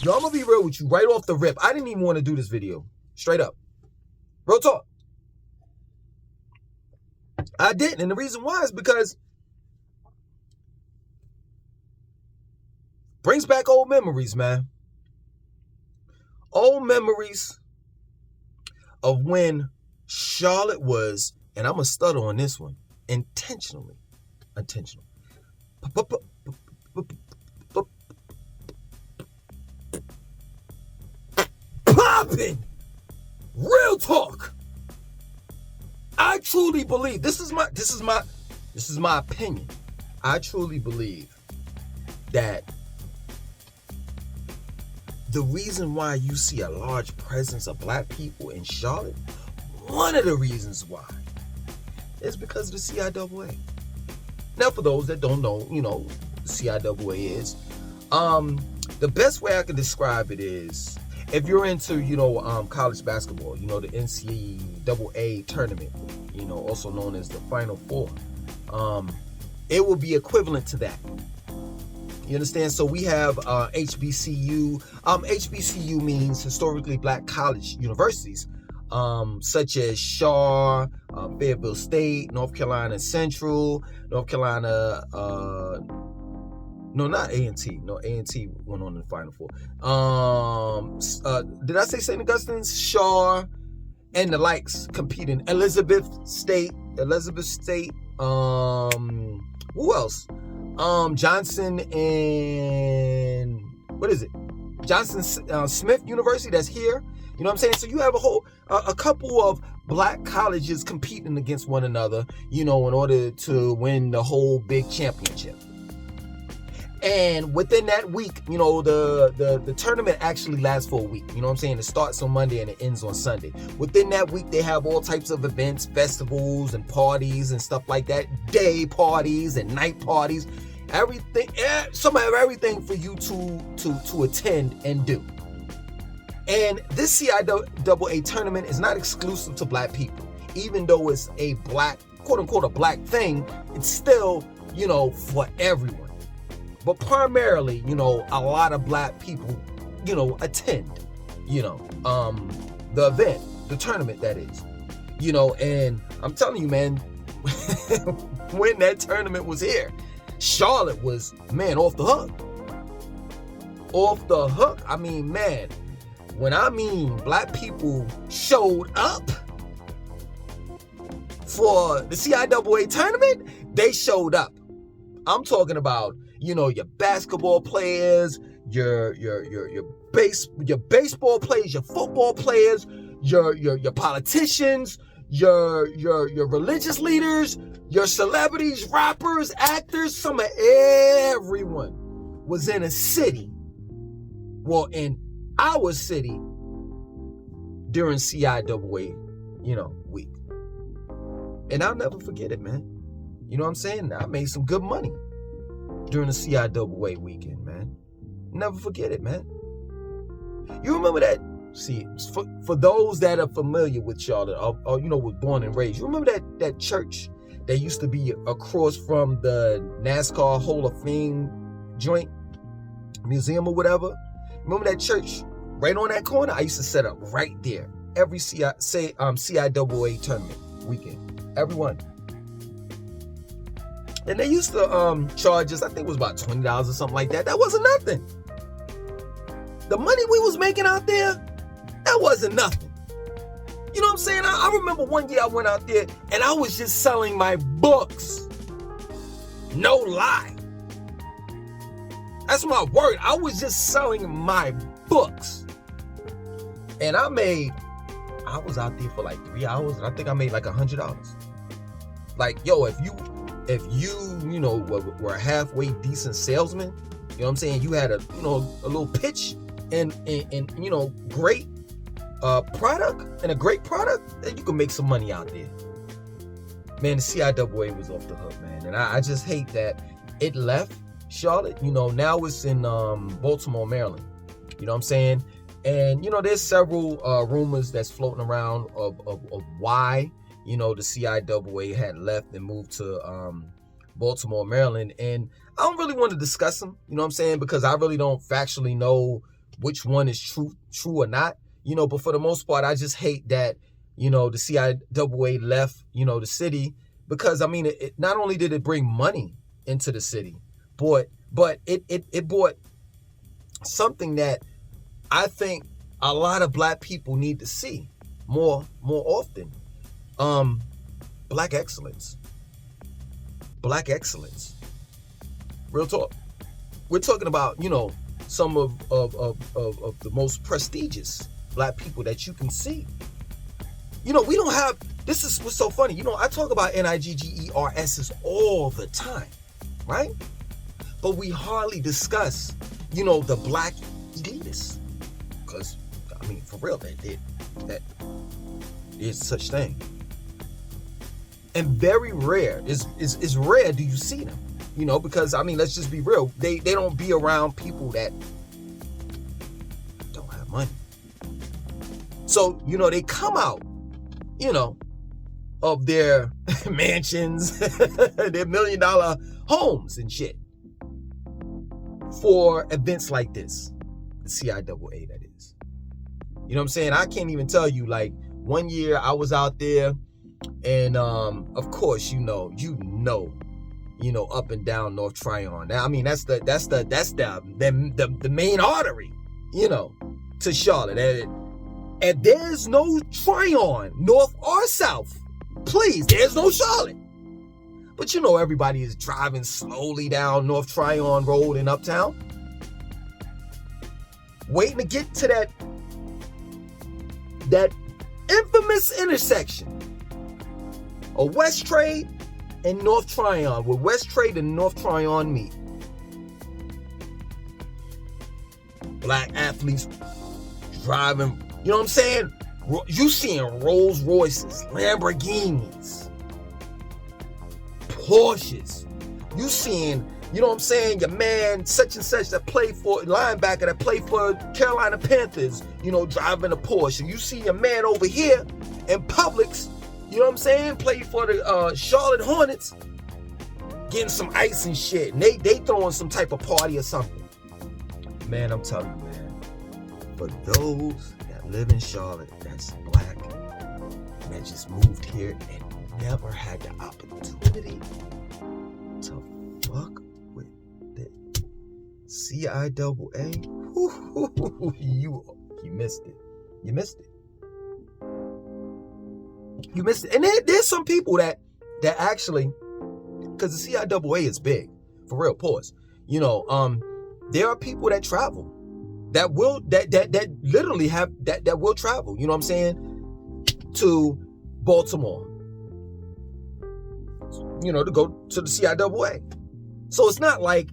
Yo, I'm gonna be real with you right off the rip. I didn't even want to do this video. Straight up. Real talk. I didn't. And the reason why is because brings back old memories, man. Old memories of when Charlotte was, and I'm going to stutter on this one, intentional. Popping. Real talk. I truly believe, this is my opinion. I truly believe that the reason why you see a large presence of black people in Charlotte, one of the reasons why, is because of the CIAA. Now, for those that don't know, the CIAA is, the best way I can describe it is, if you're into, college basketball, the NCAA tournament, also known as the Final Four, it will be equivalent to that. You understand? So we have HBCU. HBCU means historically black college universities, such as Shaw, Fayetteville State, North Carolina Central, North Carolina, no, not A&T. No, A&T went on in the Final Four. Did I say St. Augustine's? Shaw, and the likes compete in Elizabeth State. Who else? Johnson and what is it? Johnson Smith University, that's here. You know what I'm saying? So you have a couple of black colleges competing against one another, in order to win the whole big championship. And within that week, the tournament actually lasts for a week. You know what I'm saying? It starts on Monday and it ends on Sunday. Within that week, they have all types of events, festivals, and parties and stuff like that. Day parties and night parties. Everything, some of everything for you to attend and do. And this CIAA tournament is not exclusive to black people. Even though it's a black, quote unquote, a black thing, it's still, for everyone. But primarily, a lot of black people, attend, the event, the tournament, that is. And I'm telling you, man, when that tournament was here, Charlotte was, man, off the hook. Off the hook. I mean, man, when I mean black people showed up for the CIAA tournament, they showed up. I'm talking about, your basketball players, your baseball players, your football players, your politicians, your religious leaders, your celebrities, rappers, actors, some of everyone was in a city. Well, in our city during CIAA, week. And I'll never forget it, man. You know what I'm saying? I made some good money during the CIAA weekend, man. Never forget it, man. You remember that? See, for those that are familiar with Charlotte, or was born and raised, you remember that church that used to be across from the NASCAR Hall of Fame joint museum or whatever? Remember that church right on that corner? I used to set up right there every CIAA tournament weekend. Everyone. And they used to charge us, I think it was about $20 or something like that. That wasn't nothing. The money we was making out there, that wasn't nothing. You know what I'm saying? I remember one year I went out there and I was just selling my books. No lie. That's my word. I was just selling my books. And I was out there for like 3 hours and I think I made like $100. Like, yo, if you were a halfway decent salesman, you know what I'm saying? You had a little pitch and great product and a great product, then you can make some money out there. Man, the CIAA was off the hook, man. And I just hate that it left Charlotte. Now it's in Baltimore, Maryland. You know what I'm saying? And, there's several rumors that's floating around of why, the CIAA had left and moved to Baltimore, Maryland. And I don't really want to discuss them, you know what I'm saying? Because I really don't factually know which one is true or not, but for the most part, I just hate that, the CIAA left, the city, because it not only did it bring money into the city, but it brought something that I think a lot of black people need to see more often. Black excellence. Real talk. We're talking about, some of the most prestigious black people that you can see. We don't have, this is what's so funny. I talk about NIGGERSs all the time, right? But we hardly discuss, the black elitists. Because, for real, that is such thing. And very rare, is rare do you see them. Because, let's just be real. They don't be around people that don't have money. So, they come out, of their mansions, their $1 million homes and shit for events like this. The CIAA, that is. You know what I'm saying? I can't even tell you, like, one year I was out there and, of course, up and down North Tryon. Now, that's the main artery, to Charlotte. And there's no Tryon, north or south. Please, there's no Charlotte. But everybody is driving slowly down North Tryon Road in Uptown, waiting to get to that infamous intersection of West Trade and North Tryon, where West Trade and North Tryon meet. Black athletes driving, you know what I'm saying? You seeing Rolls Royces, Lamborghinis, Porsches. You seeing, you know what I'm saying, your man such and such that played for, linebacker that played for Carolina Panthers, driving a Porsche. And you see your man over here in Publix, you know what I'm saying, played for the Charlotte Hornets, getting some ice and shit. And they throwing some type of party or something. Man, I'm telling you, man, for those that live in Charlotte that's black and that just moved here and never had the opportunity to fuck with the CIAA, you missed it. You missed it. And there's some people that actually, because the CIAA is big, for real, pause. There are people that travel, that literally have, that will travel, you know what I'm saying, to Baltimore, to go to the CIAA. So it's not like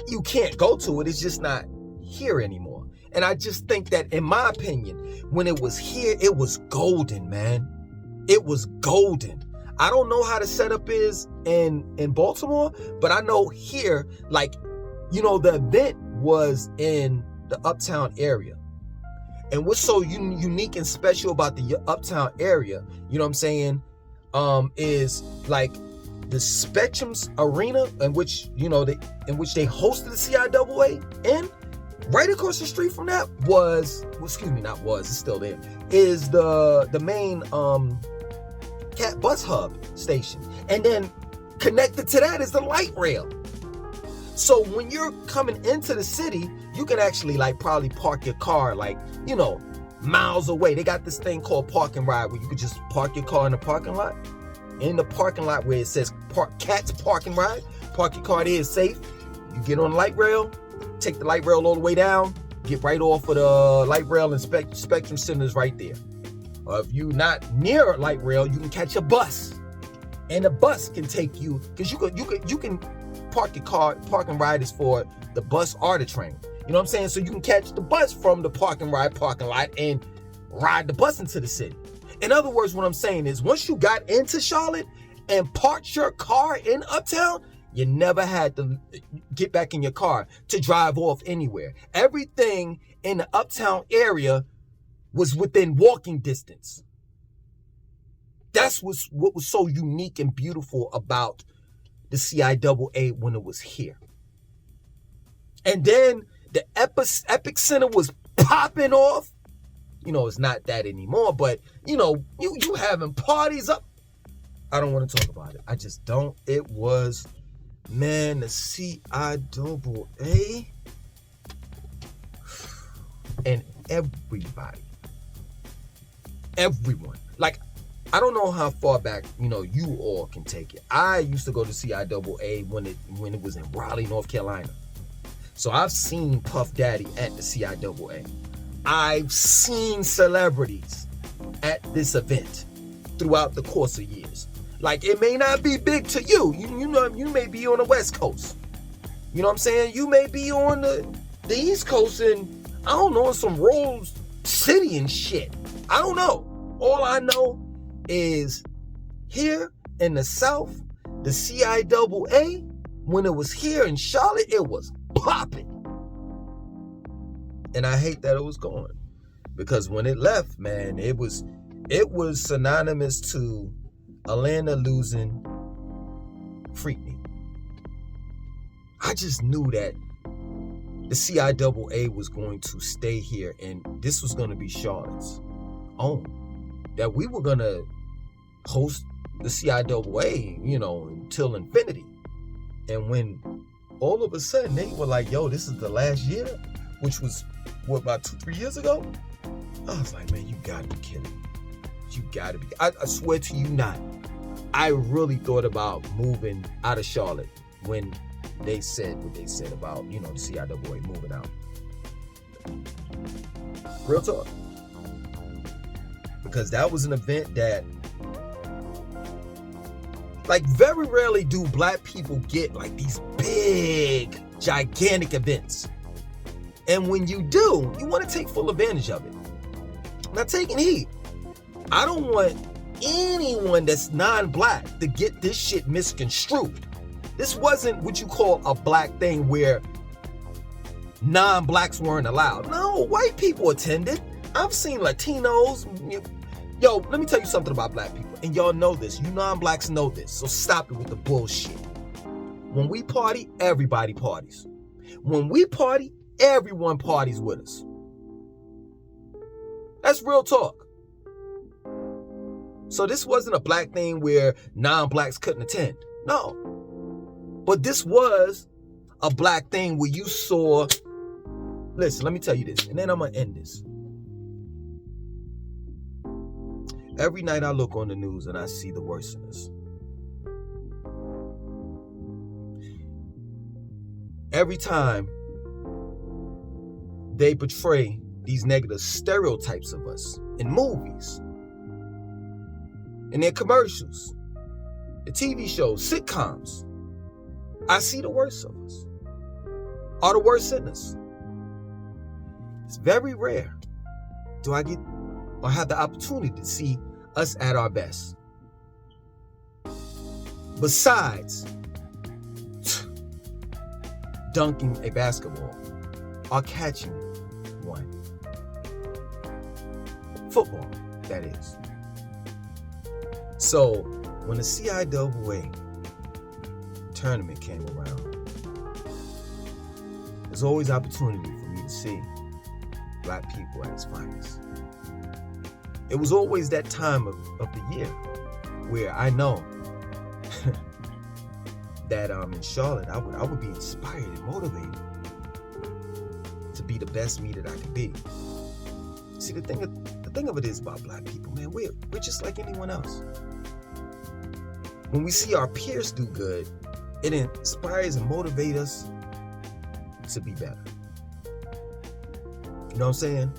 you can't go to it, it's just not here anymore. And I just think that, in my opinion, when it was here, it was golden, man. It was golden. I don't know how the setup is in Baltimore, but I know here, like, the event was in the Uptown area. And what's so unique and special about the Uptown area, you know what I'm saying, is like the Spectrum's arena, in which they hosted the CIAA in. Right across the street from that it's still there, is the main Cat bus hub station. And then connected to that is the light rail. So when you're coming into the city, you can actually probably park your car miles away. They got this thing called park and ride, where you could just park your car in the parking lot. In the parking lot where it says Cat's Park and Ride, park your car there, it's safe. You get on the light rail, take the light rail all the way down, get right off of the light rail, and Spectrum Center's right there. Or if you're not near a light rail, you can catch a bus. And the bus can take you, because you can park your car. Park and ride is for the bus or the train. You know what I'm saying? So you can catch the bus from the park and ride parking lot and ride the bus into the city. In other words, what I'm saying is, once you got into Charlotte and parked your car in Uptown, you never had to get back in your car to drive off anywhere. Everything in the Uptown area was within walking distance. That's what was so unique and beautiful about the CIAA when it was here. And then the Epic Center was popping off. It's not that anymore, but you having parties up. I don't want to talk about it. I just don't. It was, man, the CIAA and everyone. Like, I don't know how far back, you all can take it. I used to go to CIAA when it was in Raleigh, North Carolina. So I've seen Puff Daddy at the CIAA. I've seen celebrities at this event throughout the course of years. Like, it may not be big to you. You may be on the West Coast. You know what I'm saying? You may be on the East Coast and, I don't know, some Rose City and shit. I don't know. All I know is here in the South, the CIAA, when it was here in Charlotte, it was popping. And I hate that it was gone. Because when it left, man, it was synonymous to Atlanta losing Freaknik. I just knew that the CIAA was going to stay here and this was going to be Charlotte's own. That we were going to host the CIAA, until infinity. And when all of a sudden they were like, yo, this is the last year, which was, about 2-3 years ago? I was like, man, you gotta be kidding me. You gotta be. I swear to you not. I really thought about moving out of Charlotte when they said what they said about, the CIAA moving out. Real talk. Because that was an event that, like, very rarely do black people get like these big, gigantic events. And when you do, you want to take full advantage of it. Not taking heat. I don't want anyone that's non-black to get this shit misconstrued. This wasn't what you call a black thing where non-blacks weren't allowed. No, white people attended. I've seen Latinos. Yo, let me tell you something about black people. And y'all know this. You non-blacks know this. So stop it with the bullshit. When we party, everybody parties. When we party, everyone parties with us. That's real talk. So this wasn't a black thing where non-blacks couldn't attend. No. But this was a black thing where you saw... Listen, let me tell you this, and then I'm going to end this. Every night I look on the news and I see the worstness. Every time they portray these negative stereotypes of us in movies, in their commercials, the TV shows, sitcoms, I see the worst of us, or the worst in us. It's very rare do I get or have the opportunity to see us at our best. Besides dunking a basketball or catching one. Football, that is. So when the CIAA tournament came around, there's always opportunity for me to see black people at its finest. It was always that time of the year where I know that in Charlotte, I would be inspired and motivated to be the best me that I can be. See, the thing of it is about black people, man, we're just like anyone else. When we see our peers do good, it inspires and motivates us to be better. You know what I'm saying?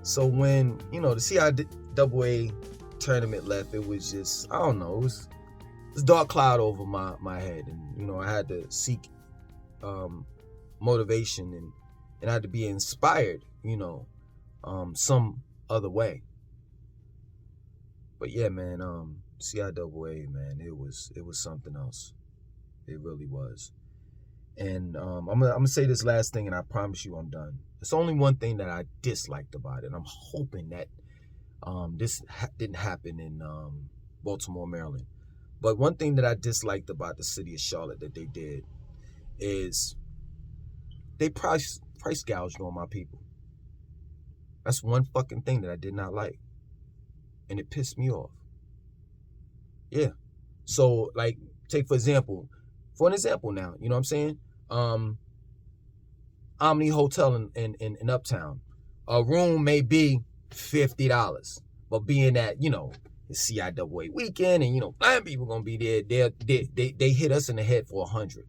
So when, the CIAA tournament left, it was just, I don't know, it was this dark cloud over my head. And, I had to seek motivation and I had to be inspired, some other way. But yeah, man, CIAA, man, it was something else. It really was. And I'm gonna say this last thing, and I promise you I'm done. It's only one thing that I disliked about it. I'm hoping that this didn't happen in Baltimore, Maryland. But one thing that I disliked about the city of Charlotte that they did is they price gouged on my people. That's one fucking thing that I did not like. And it pissed me off. Yeah. So, like, take for an example now, you know what I'm saying? Omni Hotel in Uptown. A room may be $50. But being that, you know, it's CIAA weekend and, you know, blind people gonna be there, they hit us in the head for $100.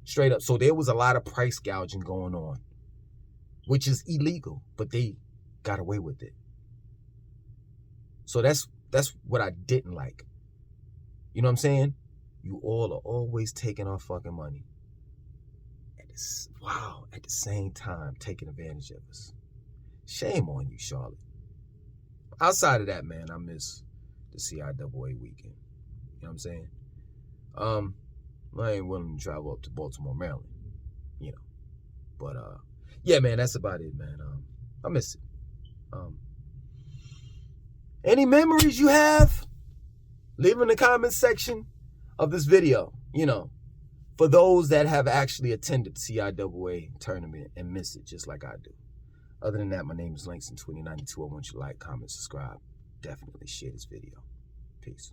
Straight up. So there was a lot of price gouging going on, which is illegal, but they got away with it. So that's what I didn't like. You know what I'm saying? You all are always taking our fucking money. At the same time, taking advantage of us. Shame on you, Charlotte. Outside of that, man, I miss the CIAA weekend. You know what I'm saying? I ain't willing to travel up to Baltimore, Maryland. You know. But, yeah, man, that's about it, man. I miss it. Any memories you have? Leave in the comments section of this video, you know, for those that have actually attended the CIAA tournament and miss it just like I do. Other than that, my name is Langston2092. I want you to like, comment, subscribe. Definitely share this video. Peace.